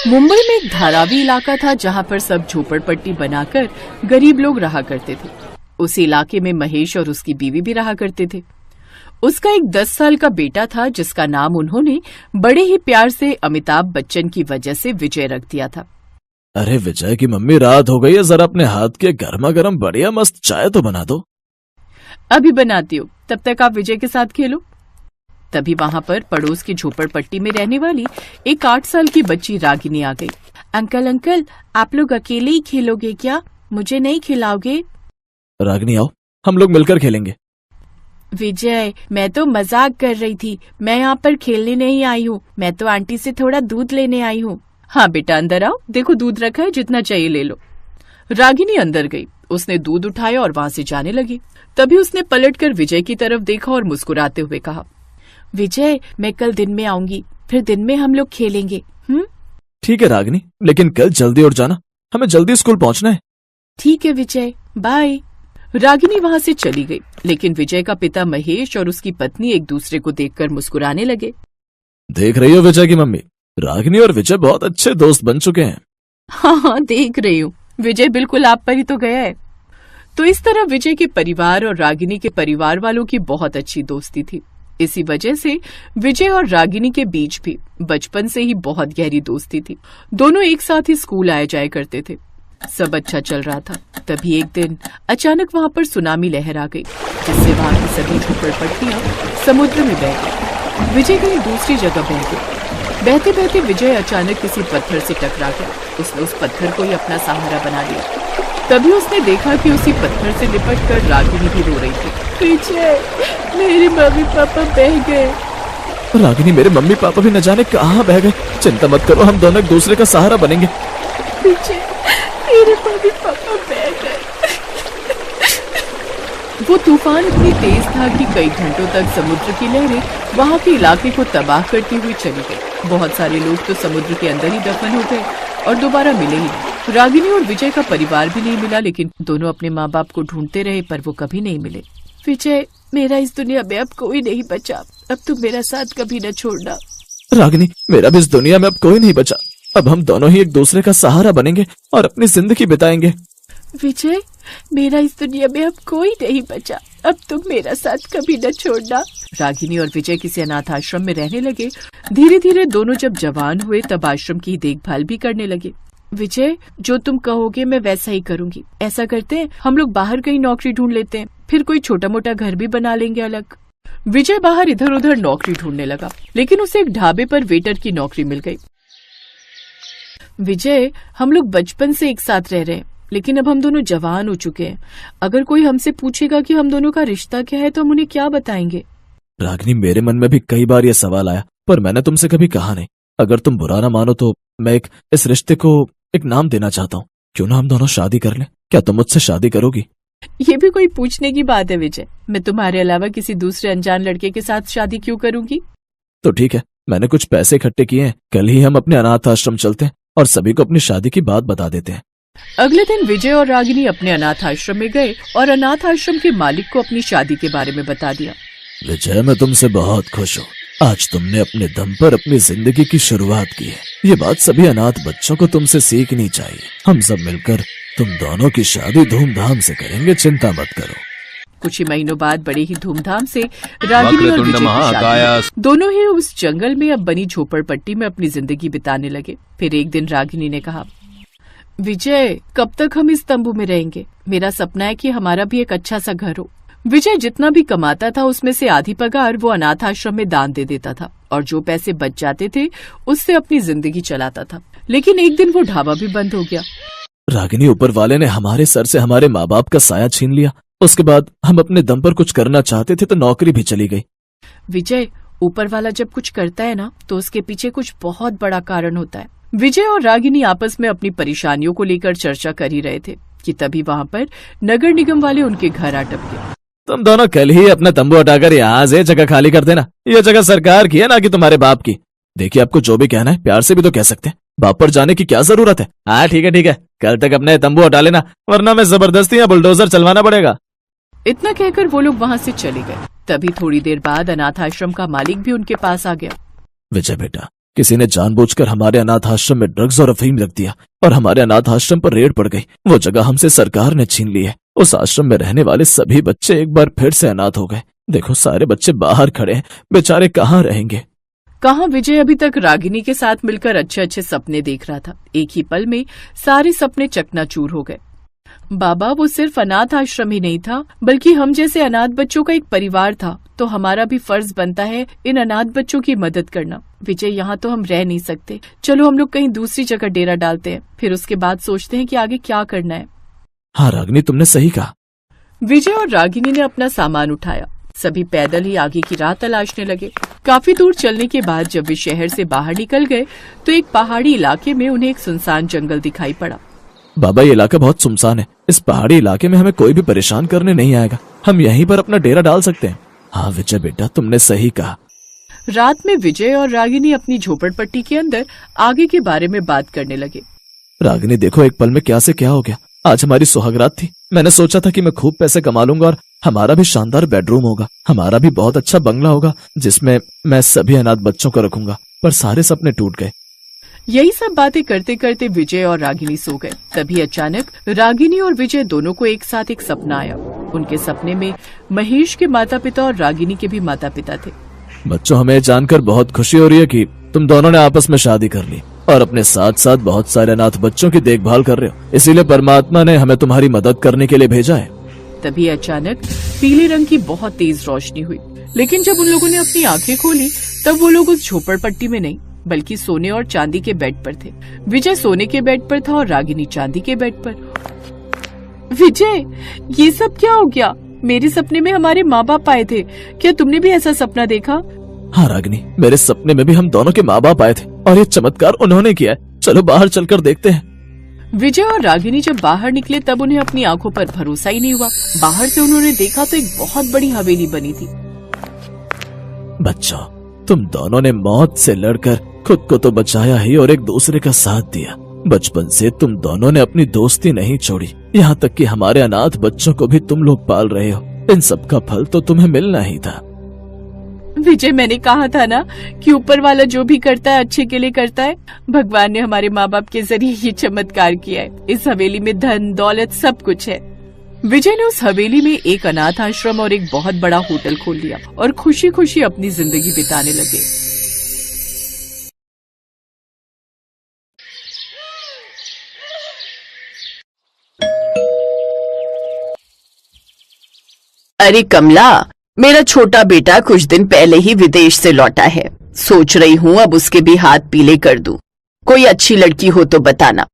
मुंबई में एक धारावी इलाका था जहाँ पर सब झोपड़पट्टी बनाकर गरीब लोग रहा करते थे। उस इलाके में महेश और उसकी बीवी भी रहा करते थे। उसका एक 10 साल का बेटा था जिसका नाम उन्होंने बड़े ही प्यार से अमिताभ बच्चन की वजह से विजय रख दिया था। अरे विजय की मम्मी, रात हो गई है, जरा अपने हाथ के गर्मा गर्म बढ़िया मस्त चाय तो बना दो। अभी बनाती हूँ, तब तक आप विजय के साथ खेलो। तभी वहाँ पर पड़ोस की झोपड़पट्टी में रहने वाली एक 8 साल की बच्ची रागिनी आ गई। अंकल, आप लोग अकेले ही खेलोगे क्या? मुझे नहीं खिलाओगे? रागिनी आओ, हम लोग मिलकर खेलेंगे। विजय, मैं तो मजाक कर रही थी, मैं यहाँ पर खेलने नहीं आई हूँ, मैं तो आंटी से थोड़ा दूध लेने आई हूँ। हाँ बेटा, अंदर आओ, देखो दूध रखा है, जितना चाहिए ले लो। रागिनी अंदर गई, उसने दूध उठाया और वहाँ से जाने लगी। तभी उसने पलटकर विजय की तरफ देखा और मुस्कुराते हुए कहा, विजय, मैं कल दिन में आऊंगी, फिर दिन में हम लोग खेलेंगे। ठीक है रागिनी, लेकिन कल जल्दी उठ जाना, हमें जल्दी स्कूल पहुँचना है। ठीक है विजय, बाय। रागिनी वहाँ से चली गई, लेकिन विजय का पिता महेश और उसकी पत्नी एक दूसरे को देखकर मुस्कुराने लगे। देख रही हो विजय की मम्मी, रागिनी और विजय बहुत अच्छे दोस्त बन चुके हैं। हाँ, देख रही हूँ, विजय बिल्कुल आप पर ही तो गया है। तो इस तरह विजय के परिवार और रागिनी के परिवार वालों की बहुत अच्छी दोस्ती थी। इसी वजह से विजय और रागिनी के बीच भी बचपन से ही बहुत गहरी दोस्ती थी। दोनों एक साथ ही स्कूल आए जाए करते थे। सब अच्छा चल रहा था। तभी एक दिन अचानक वहाँ पर सुनामी लहर आ गई, जिससे वहाँ की सभी झोपड़पट्टियां समुद्र में बह गई। विजय कहीं दूसरी जगह बह गई। बहते बहते विजय अचानक किसी पत्थर से टकरा गया। उसने उस पत्थर को ही अपना सहारा बना लिया। तभी उसने देखा कि उसी पत्थर से लिपट कर रागिनी भी रो रही थी। विजय, मेरे मम्मी पापा बह गए। रागिनी, मेरे मम्मी पापा भी न जाने कहाँ बह गए। चिंता मत करो, हम दोनों एक दूसरे का सहारा बनेंगे। विजय, मेरे मम्मी पापा बह गए। वो तूफान इतनी तेज था कि कई घंटों तक समुद्र की लहरें वहाँ के इलाके को तबाह करती हुई चली गई। बहुत सारे लोग तो समुद्र के अंदर ही दफन हो गए और दोबारा मिले ही नहीं। रागिनी और विजय का परिवार भी नहीं मिला, लेकिन दोनों अपने माँ बाप को ढूंढते रहे, पर वो कभी नहीं मिले। विजय, मेरा इस दुनिया में अब कोई नहीं बचा, अब तुम मेरा साथ कभी न छोड़ना। रागिनी, मेरा भी इस दुनिया में अब कोई नहीं बचा, अब हम दोनों ही एक दूसरे का सहारा बनेंगे और अपनी जिंदगी बिताएंगे। विजय, मेरा इस दुनिया में अब कोई नहीं बचा, अब तुम मेरा साथ कभी न छोड़ना। रागिनी और विजय किसी अनाथ आश्रम में रहने लगे। धीरे धीरे दोनों जब जवान हुए तब आश्रम की देखभाल भी करने लगे। विजय, जो तुम कहोगे मैं वैसा ही करूंगी। ऐसा करते हैं, हम लोग बाहर कहीं नौकरी ढूंढ लेते हैं, फिर कोई छोटा मोटा घर भी बना लेंगे अलग। विजय बाहर इधर उधर नौकरी ढूंढने लगा, लेकिन उसे एक ढाबे पर वेटर की नौकरी मिल गई। विजय, हम लोग बचपन से एक साथ रह रहे हैं, लेकिन अब हम दोनों जवान हो चुके हैं। अगर कोई हमसे पूछेगा कि हम दोनों का रिश्ता क्या है तो हम उन्हें क्या बताएंगे? रागिनी, मेरे मन में भी कई बार ये सवाल आया, पर मैंने तुमसे कभी कहा नहीं। अगर तुम बुरा ना मानो तो मैं इस रिश्ते को एक नाम देना चाहता हूँ। क्यों ना हम दोनों शादी कर लें? क्या तुम मुझसे शादी करोगी? ये भी कोई पूछने की बात है विजय? मैं तुम्हारे अलावा किसी दूसरे अनजान लड़के के साथ शादी क्यों करूंगी? तो ठीक है, मैंने कुछ पैसे इकट्ठे किए हैं, कल ही हम अपने अनाथ आश्रम चलते हैं और सभी को अपनी शादी की बात बता देते हैं। अगले दिन विजय और रागिनी अपने अनाथ आश्रम में गए और अनाथ आश्रम के मालिक को अपनी शादी के बारे में बता दिया। विजय, मैं तुमसे बहुत खुश हूँ। आज तुमने अपने दम पर अपनी जिंदगी की शुरुआत की है। ये बात सभी अनाथ बच्चों को तुमसे सीखनी चाहिए। हम सब मिलकर तुम दोनों की शादी धूमधाम से करेंगे, चिंता मत करो। कुछ ही महीनों बाद बड़े ही धूमधाम से रागिनी और विजय की शादी। दोनों ही उस जंगल में अब बनी झोपड़पट्टी में अपनी जिंदगी बिताने लगे। फिर एक दिन रागिनी ने कहा, विजय, कब तक हम इस तंबू में रहेंगे? मेरा सपना है कि हमारा भी एक अच्छा सा घर हो। विजय जितना भी कमाता था उसमें से आधी पगार वो अनाथ आश्रम में दान दे देता था और जो पैसे बच जाते थे उससे अपनी जिंदगी चलाता था। लेकिन एक दिन वो ढाबा भी बंद हो गया। रागिनी, ऊपर वाले ने हमारे सर से हमारे माँ बाप का साया छीन लिया। उसके बाद हम अपने दम पर कुछ करना चाहते थे तो नौकरी भी चली गई। विजय, ऊपर वाला जब कुछ करता है ना तो उसके पीछे कुछ बहुत बड़ा कारण होता है। विजय और रागिनी आपस में अपनी परेशानियों को लेकर चर्चा कर ही रहे थे कि तभी वहाँ पर नगर निगम वाले उनके घर आ टपके। तुम दोनों कल ही अपना तंबू हटाकर यहाँ से जगह खाली कर देना। ये जगह सरकार की है, ना कि तुम्हारे बाप की। देखिए, आपको जो भी कहना है प्यार से भी तो कह सकते हैं। बाप पर जाने की क्या जरूरत है? हाँ ठीक है, कल तक अपने तंबू हटा लेना, वरना मैं जबरदस्ती या बुलडोजर चलवाना पड़ेगा। इतना कहकर वो लोग वहाँ से चले गए। तभी थोड़ी देर बाद अनाथ आश्रम का मालिक भी उनके पास आ गया। विजय बेटा, किसी ने जानबूझकर हमारे अनाथ आश्रम में ड्रग्स और अफीम रख दिया और हमारे अनाथ आश्रम पर रेड पड़ गई। वो जगह हमसे सरकार ने छीन ली है। उस आश्रम में रहने वाले सभी बच्चे एक बार फिर से अनाथ हो गए। देखो सारे बच्चे बाहर खड़े हैं, बेचारे कहाँ रहेंगे। कहाँ विजय अभी तक रागिनी के साथ मिलकर अच्छे अच्छे सपने देख रहा था। एक ही पल में सारे सपने चकनाचूर हो गए। बाबा, वो सिर्फ अनाथ आश्रम ही नहीं था, बल्कि हम जैसे अनाथ बच्चों का एक परिवार था। तो हमारा भी फर्ज बनता है इन अनाथ बच्चों की मदद करना। विजय, यहाँ तो हम रह नहीं सकते। चलो हम लोग कहीं दूसरी जगह डेरा डालते हैं, फिर उसके बाद सोचते हैं कि आगे क्या करना है। हाँ रागिनी, तुमने सही कहा। विजय और रागिनी ने अपना सामान उठाया। सभी पैदल ही आगे की राह तलाशने लगे। काफी दूर चलने के बाद जब वे शहर से बाहर निकल गए तो एक पहाड़ी इलाके में उन्हें एक सुनसान जंगल दिखाई पड़ा। बाबा, ये इलाका बहुत सुनसान है। इस पहाड़ी इलाके में हमें कोई भी परेशान करने नहीं आएगा। हम यहीं पर अपना डेरा डाल सकते हैं। हाँ विजय बेटा, तुमने सही कहा। रात में विजय और रागिनी अपनी झोपड़पट्टी के अंदर आगे के बारे में बात करने लगे। रागिनी देखो, एक पल में क्या से क्या हो गया। आज हमारी सुहागरात थी। मैंने सोचा था कि मैं खूब पैसे कमा लूंगा और हमारा भी शानदार बेडरूम होगा, हमारा भी बहुत अच्छा बंगला होगा जिसमें मैं सभी अनाथ बच्चों को रखूंगा। पर सारे सपने टूट गए। यही सब बातें करते करते विजय और रागिनी सो गए। तभी अचानक रागिनी और विजय दोनों को एक साथ एक सपना आया। उनके सपने में महेश के माता पिता और रागिनी के भी माता पिता थे। बच्चों, हमें जानकर बहुत खुशी हो रही है कि तुम दोनों ने आपस में शादी कर ली और अपने साथ साथ बहुत सारे अनाथ बच्चों की देखभाल कर रहे हो। इसीलिए परमात्मा ने हमें तुम्हारी मदद करने के लिए भेजा है। तभी अचानक पीले रंग की बहुत तेज रोशनी हुई, लेकिन जब उन लोगों ने अपनी आंखें खोली तब वो लोग उस झोपड़पट्टी में नहीं बल्कि सोने और चांदी के बेड पर थे। विजय सोने के बेड पर था और रागिनी चांदी के बेड पर। विजय, ये सब क्या हो गया? मेरे सपने में हमारे माँ बाप आए थे। क्या तुमने भी ऐसा सपना देखा? हाँ रागिनी, मेरे सपने में भी हम दोनों के माँ बाप आए थे और ये चमत्कार उन्होंने किया है। चलो बाहर चलकर देखते हैं। विजय और रागिनी जब बाहर निकले तब उन्हें अपनी आंखों पर भरोसा ही नहीं हुआ। बाहर से उन्होंने देखा तो एक बहुत बड़ी हवेली बनी थी। बच्चों, तुम दोनों ने मौत से लड़कर खुद को तो बचाया ही और एक दूसरे का साथ दिया। बचपन से तुम दोनों ने अपनी दोस्ती नहीं छोड़ी। यहाँ तक कि हमारे अनाथ बच्चों को भी तुम लोग पाल रहे हो। इन सब का फल तो तुम्हें मिलना ही था। विजय, मैंने कहा था ना कि ऊपर वाला जो भी करता है अच्छे के लिए करता है। भगवान ने हमारे माँ बाप के जरिए ये चमत्कार किया है। इस हवेली में धन दौलत सब कुछ है। विजय ने उस हवेली में एक अनाथ आश्रम और एक बहुत बड़ा होटल खोल लिया और खुशी खुशी अपनी जिंदगी बिताने लगे। अरे कमला, मेरा छोटा बेटा कुछ दिन पहले ही विदेश से लौटा है। सोच रही हूँ अब उसके भी हाथ पीले कर दूं। कोई अच्छी लड़की हो तो बताना।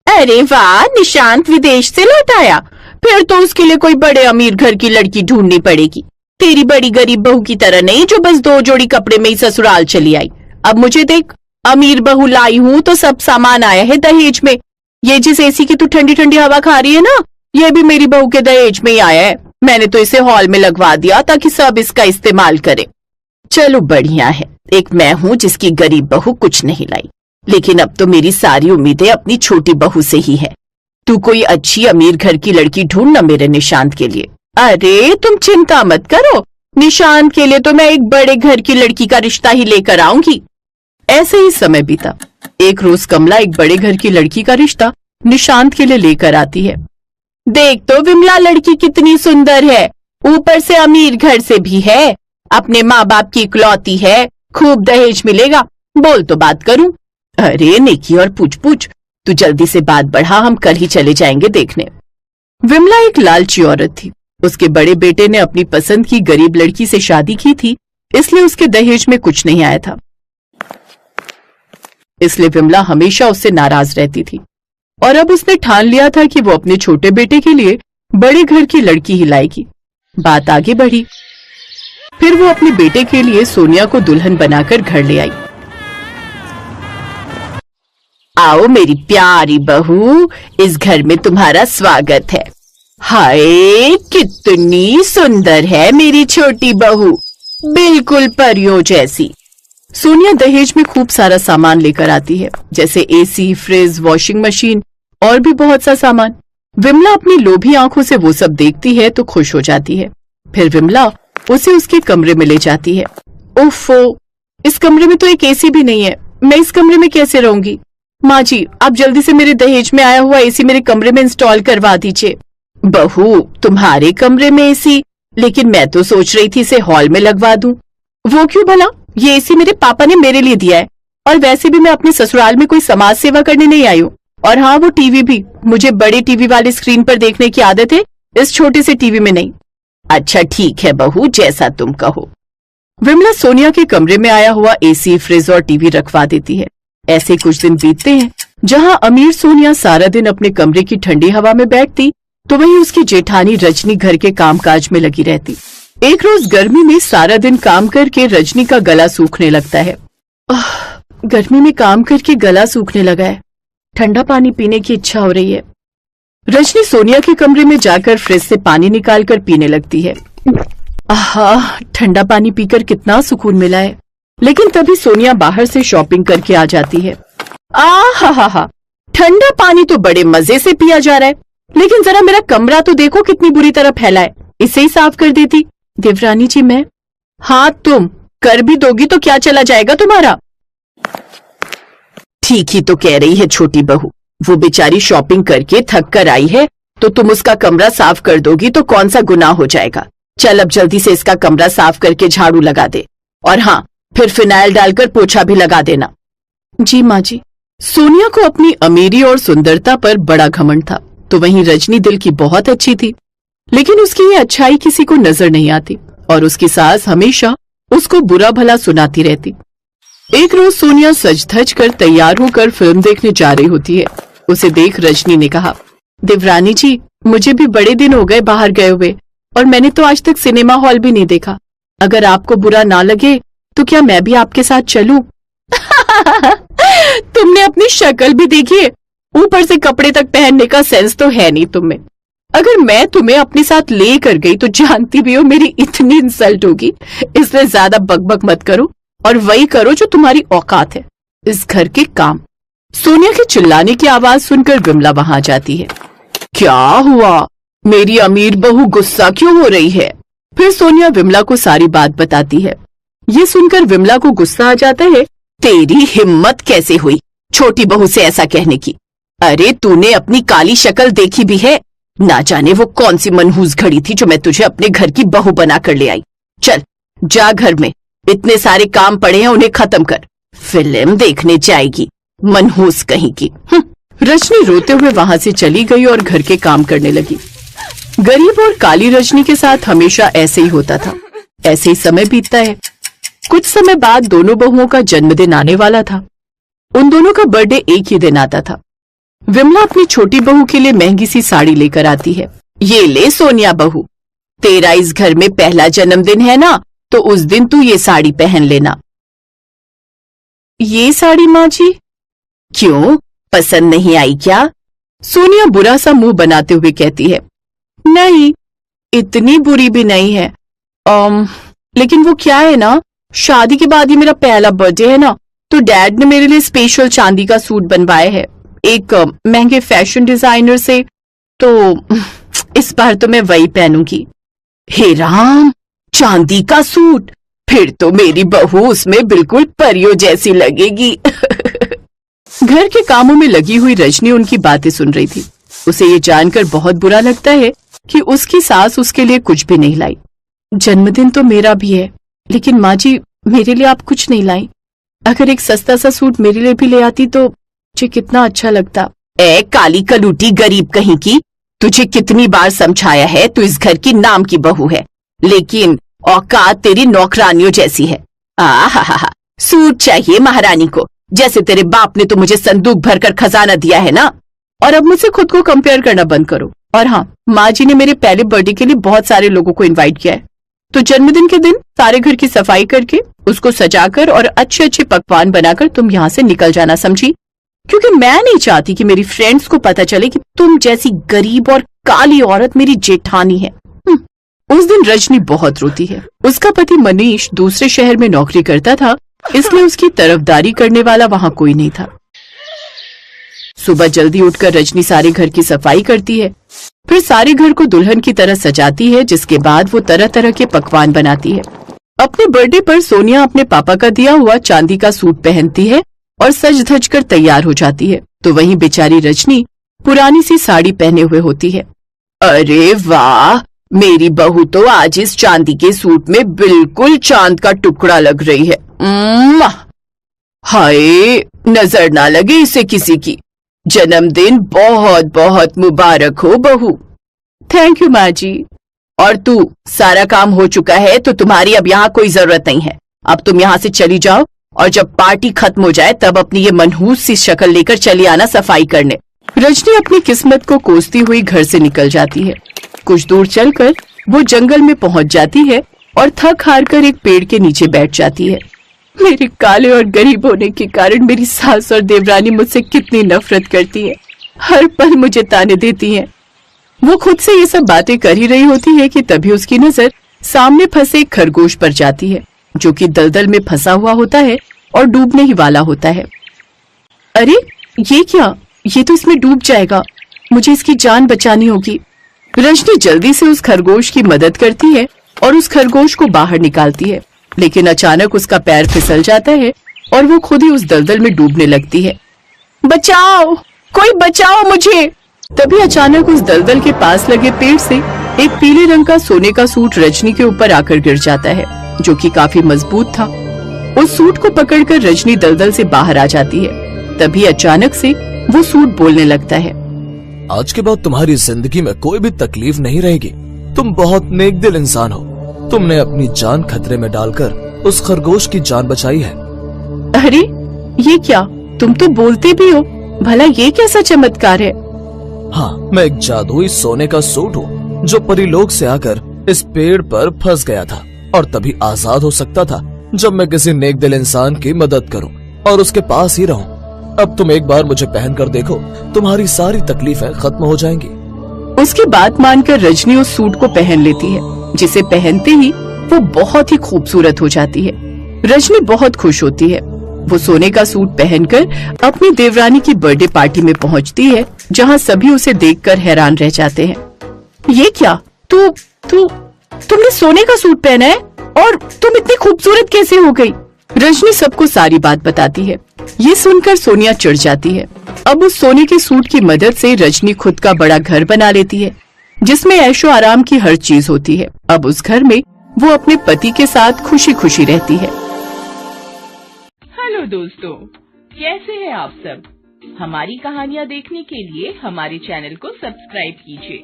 अरे वाह, निशांत विदेश से लौट आया। फिर तो उसके लिए कोई बड़े अमीर घर की लड़की ढूंढनी पड़ेगी। तेरी बड़ी गरीब बहू की तरह नहीं जो बस 2 जोड़ी कपड़े में ही ससुराल चली आई। अब मुझे देख, अमीर बहू लाई हूँ तो सब सामान आया है दहेज में। ये जिस एसी की तू ठंडी ठंडी हवा खा रही है ना, ये भी मेरी बहू के दहेज में ही आया है। मैंने तो इसे हॉल में लगवा दिया ताकि सब इसका इस्तेमाल करे। चलो बढ़िया है, एक मैं हूँ जिसकी गरीब बहू कुछ नहीं लाई। लेकिन अब तो मेरी सारी उम्मीदें अपनी छोटी बहू से ही है। तू कोई अच्छी अमीर घर की लड़की ढूंढना मेरे निशांत के लिए। अरे तुम चिंता मत करो, निशांत के लिए तो मैं एक बड़े घर की लड़की का रिश्ता ही लेकर आऊंगी। ऐसे ही समय बीता। एक रोज कमला एक बड़े घर की लड़की का रिश्ता निशांत के लिए लेकर आती है। देख तो विमला, लड़की कितनी सुंदर है, ऊपर से अमीर घर से भी है, अपने माँ बाप की इकलौती है, खूब दहेज मिलेगा। बोल तो बात करूं। अरे नेकी और पूछ पूछ, तू जल्दी से बात बढ़ा, हम कल ही चले जाएंगे देखने। विमला एक लालची औरत थी। उसके बड़े बेटे ने अपनी पसंद की गरीब लड़की से शादी की थी, इसलिए उसके दहेज में कुछ नहीं आया था। इसलिए विमला हमेशा उससे नाराज रहती थी और अब उसने ठान लिया था कि वो अपने छोटे बेटे के लिए बड़े घर की लड़की ही लाएगी। बात आगे बढ़ी। फिर वो अपने बेटे के लिए सोनिया को दुल्हन बनाकर घर ले आई। आओ मेरी प्यारी बहू, इस घर में तुम्हारा स्वागत है। हाय कितनी सुंदर है मेरी छोटी बहू, बिल्कुल परियों जैसी। सोनिया दहेज में खूब सारा सामान लेकर आती है, जैसे एसी, फ्रिज, वॉशिंग मशीन और भी बहुत सा सामान। विमला अपनी लोभी आंखों से वो सब देखती है तो खुश हो जाती है। फिर विमला उसे उसके कमरे में ले जाती है। ओफो, इस कमरे में तो एक एसी भी नहीं है। मैं इस कमरे में कैसे रहूंगी? माँ जी, आप जल्दी से मेरे दहेज में आया हुआ एसी मेरे कमरे में इंस्टॉल करवा दीजिए। बहू, तुम्हारे कमरे में एसी? लेकिन मैं तो सोच रही थी इसे हॉल में लगवा दूं। वो क्यों भला? ये एसी मेरे पापा ने मेरे लिए दिया है, और वैसे भी मैं अपने ससुराल में कोई समाज सेवा करने नहीं आई हूँ। और हाँ, वो टीवी भी मुझे बड़े टीवी वाले स्क्रीन पर देखने की आदत है, इस छोटे से टीवी में नहीं। अच्छा ठीक है बहू, जैसा तुम कहो। विमला सोनिया के कमरे में आया हुआ एसी, फ्रिज और टीवी रखवा देती है। ऐसे कुछ दिन बीतते हैं। जहाँ अमीर सोनिया सारा दिन अपने कमरे की ठंडी हवा में बैठती, तो वहीं उसकी जेठानी रजनी घर के कामकाज में लगी रहती। एक रोज गर्मी में सारा दिन काम करके रजनी का गला सूखने लगता है। गर्मी में काम करके गला सूखने लगा है, ठंडा पानी पीने की इच्छा हो रही है। रजनी सोनिया के कमरे में जाकर फ्रिज से पानी निकालकर पीने लगती है। आहा, ठंडा पानी पीकर कितना सुकून मिला है। लेकिन तभी सोनिया बाहर से शॉपिंग करके आ जाती है। आहा, ठंडा पानी तो बड़े मजे से पिया जा रहा है, लेकिन जरा मेरा कमरा तो देखो कितनी बुरी तरह फैला है, इसे ही साफ कर देती। देवरानी जी, मैं? हाँ, तुम कर भी दोगी तो क्या चला जाएगा तुम्हारा? ठीक ही तो कह रही है छोटी बहू, वो बेचारी शॉपिंग करके थक कर आई है, तो तुम उसका कमरा साफ कर दोगी तो कौन सा गुनाह हो जाएगा। चल अब जल्दी से इसका कमरा साफ करके झाड़ू लगा दे, और हाँ, फिर फिनाइल डालकर पोछा भी लगा देना। जी माँ जी। सोनिया को अपनी अमीरी और सुंदरता पर बड़ा घमंड था, तो वहीं रजनी दिल की बहुत अच्छी थी, लेकिन उसकी ये अच्छाई किसी को नजर नहीं आती, और उसकी सास हमेशा उसको बुरा भला सुनाती रहती। एक रोज सोनिया सज धज कर तैयार होकर फिल्म देखने जा रही होती है। उसे देख रजनी ने कहा, देवरानी जी, मुझे भी बड़े दिन हो गए बाहर गए हुए, और मैंने तो आज तक सिनेमा हॉल भी नहीं देखा। अगर आपको बुरा ना लगे तो क्या मैं भी आपके साथ चलूं? तुमने अपनी शक्ल भी देखी है, ऊपर से कपड़े तक पहनने का सेंस तो है नहीं तुम्हें। अगर मैं तुम्हें अपने साथ ले कर गई तो जानती भी हो मेरी इतनी इंसल्ट होगी, इसलिए ज्यादा बकबक मत करो और वही करो जो तुम्हारी औकात है, इस घर के काम। सोनिया के चिल्लाने की आवाज सुनकर विमला वहां जाती है। क्या हुआ? मेरी अमीर बहू गुस्सा क्यों हो रही है? फिर सोनिया विमला को सारी बात बताती है। ये सुनकर विमला को गुस्सा आ जाता है। तेरी हिम्मत कैसे हुई छोटी बहू से ऐसा कहने की? अरे तूने अपनी काली शक्ल देखी भी है? ना जाने वो कौन सी मनहूस घड़ी थी जो मैं तुझे अपने घर की बहू बना कर ले आई। चल जा, घर में इतने सारे काम पड़े हैं, उन्हें खत्म कर, फिल्म देखने जाएगी मनहूस कहीं की। रजनी रोते हुए वहां से चली गई और घर के काम करने लगी। गरीब और काली रजनी के साथ हमेशा ऐसे ही होता था। ऐसे ही समय बीतता है। कुछ समय बाद दोनों बहुओं का जन्मदिन आने वाला था। उन दोनों का बर्थडे एक ही दिन आता था। विमला अपनी छोटी बहू के लिए महंगी सी साड़ी लेकर आती है। ये ले सोनिया बहू, तेरा इस घर में पहला जन्मदिन है ना, तो उस दिन तू ये साड़ी पहन लेना। ये साड़ी माँ जी? क्यों, पसंद नहीं आई क्या? सोनिया बुरा सा मुंह बनाते हुए कहती है। नहीं, इतनी बुरी भी नहीं है। लेकिन वो क्या है ना, शादी के बाद ही मेरा पहला बर्थडे है ना, तो डैड ने मेरे लिए स्पेशल चांदी का सूट बनवाया है एक महंगे फैशन डिजाइनर से, तो इस बार तो मैं वही पहनूंगी। हे राम, चांदी का सूट? फिर तो मेरी बहू उसमें बिल्कुल परियों जैसी लगेगी। घर के कामों में लगी हुई रजनी उनकी बातें सुन रही थी। उसे ये जानकर बहुत बुरा लगता है कि उसकी सास उसके लिए कुछ भी नहीं लाई। जन्मदिन तो मेरा भी है, लेकिन माँ जी मेरे लिए आप कुछ नहीं लाई। अगर एक सस्ता सा सूट मेरे लिए भी ले आती तो मुझे कितना अच्छा लगता। ए काली कलूटी गरीब कहीं की, तुझे कितनी बार समझाया है तू इस घर की नाम की बहू है, लेकिन औकात तेरी नौकरानियों जैसी है। आहा, सूट चाहिए महारानी को, जैसे तेरे बाप ने तो मुझे संदूक भरकर खजाना दिया है ना। और अब मुझसे खुद को कंपेयर करना बंद करो। और हाँ, माँ जी ने मेरे पहले बर्थडे के लिए बहुत सारे लोगों को इनवाइट किया है, तो जन्मदिन के दिन सारे घर की सफाई करके उसको सजाकर और अच्छे अच्छे पकवान बनाकर तुम यहाँ से निकल जाना, समझी? क्योंकि मैं नहीं चाहती कि मेरी फ्रेंड्स को पता चले कि तुम जैसी गरीब और काली औरत मेरी जेठानी है। उस दिन रजनी बहुत रोती है। उसका पति मनीष दूसरे शहर में नौकरी करता था, इसलिए उसकी तरफदारी करने वाला वहाँ कोई नहीं था। सुबह जल्दी उठकर रजनी सारे घर की सफाई करती है, फिर सारे घर को दुल्हन की तरह सजाती है, जिसके बाद वो तरह तरह के पकवान बनाती है। अपने बर्थडे पर सोनिया अपने पापा का दिया हुआ चांदी का सूट पहनती है और सज धज कर तैयार हो जाती है तो वहीं बेचारी रजनी पुरानी सी साड़ी पहने हुए होती है। अरे वाह, मेरी बहू तो आज इस चांदी के सूट में बिल्कुल चांद का टुकड़ा लग रही है। हाय, नजर ना लगे इसे किसी की। जन्मदिन बहुत बहुत मुबारक हो बहू। थैंक यू माँ जी। और तू, सारा काम हो चुका है तो तुम्हारी अब यहाँ कोई जरूरत नहीं है। अब तुम यहाँ से चली जाओ और जब पार्टी खत्म हो जाए तब अपनी ये मनहूस सी शक्ल लेकर चली आना सफाई करने। रजनी अपनी किस्मत को कोसती हुई घर से निकल जाती है। कुछ दूर चलकर वो जंगल में पहुंच जाती है और थक हार कर एक पेड़ के नीचे बैठ जाती है। मेरे काले और गरीब होने के कारण मेरी सास और देवरानी मुझसे कितनी नफरत करती है। हर पल मुझे ताने देती हैं। वो खुद से ये सब बातें कर ही रही होती है कि तभी उसकी नजर सामने फंसे एक खरगोश पर जाती है जो कि दलदल में फंसा हुआ होता है और डूबने ही वाला होता है। अरे ये क्या, ये तो इसमें डूब जाएगा, मुझे इसकी जान बचानी होगी। रजनी जल्दी से उस खरगोश की मदद करती है और उस खरगोश को बाहर निकालती है, लेकिन अचानक उसका पैर फिसल जाता है और वो खुद ही उस दलदल में डूबने लगती है। बचाओ, कोई बचाओ मुझे। तभी अचानक उस दलदल के पास लगे पेड़ से एक पीले रंग का सोने का सूट रजनी के ऊपर आकर गिर जाता है जो कि काफी मजबूत था। उस सूट को पकड़कर रजनी दलदल से बाहर आ जाती है। तभी अचानक से वो सूट बोलने लगता है। आज के बाद तुम्हारी जिंदगी में कोई भी तकलीफ नहीं रहेगी। तुम बहुत नेक दिल इंसान हो। तुमने अपनी जान खतरे में डालकर उस खरगोश की जान बचाई है। अरे ये क्या, तुम तो बोलते भी हो, भला ये कैसा चमत्कार है? हाँ, मैं एक जादुई सोने का सूट हूँ जो परीलोक से आकर इस पेड़ पर फंस गया था और तभी आजाद हो सकता था जब मैं किसी नेक दिल इंसान की मदद करूँ और उसके पास ही रहूँ। अब तुम एक बार मुझे पहन कर देखो, तुम्हारी सारी तकलीफें खत्म हो जाएंगी। उसकी बात मानकर रजनी उस सूट को पहन लेती है, जिसे पहनते ही वो बहुत ही खूबसूरत हो जाती है। रजनी बहुत खुश होती है। वो सोने का सूट पहनकर अपनी देवरानी की बर्थडे पार्टी में पहुंचती है, जहां सभी उसे देखकर हैरान रह जाते हैं। ये क्या, तुमने सोने का सूट पहना है और तुम इतनी खूबसूरत कैसे हो गई? रजनी सबको सारी बात बताती है। ये सुनकर सोनिया चिढ़ जाती है। अब उस सोने के सूट की मदद से रजनी खुद का बड़ा घर बना लेती है जिसमें ऐशो आराम की हर चीज होती है। अब उस घर में वो अपने पति के साथ खुशी खुशी रहती है। हेलो दोस्तों, कैसे हैं आप सब? हमारी कहानियाँ देखने के लिए हमारे चैनल को सब्सक्राइब कीजिए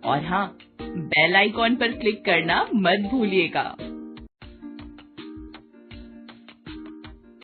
और हाँ, बेल आइकॉन पर क्लिक करना मत भूलिएगा।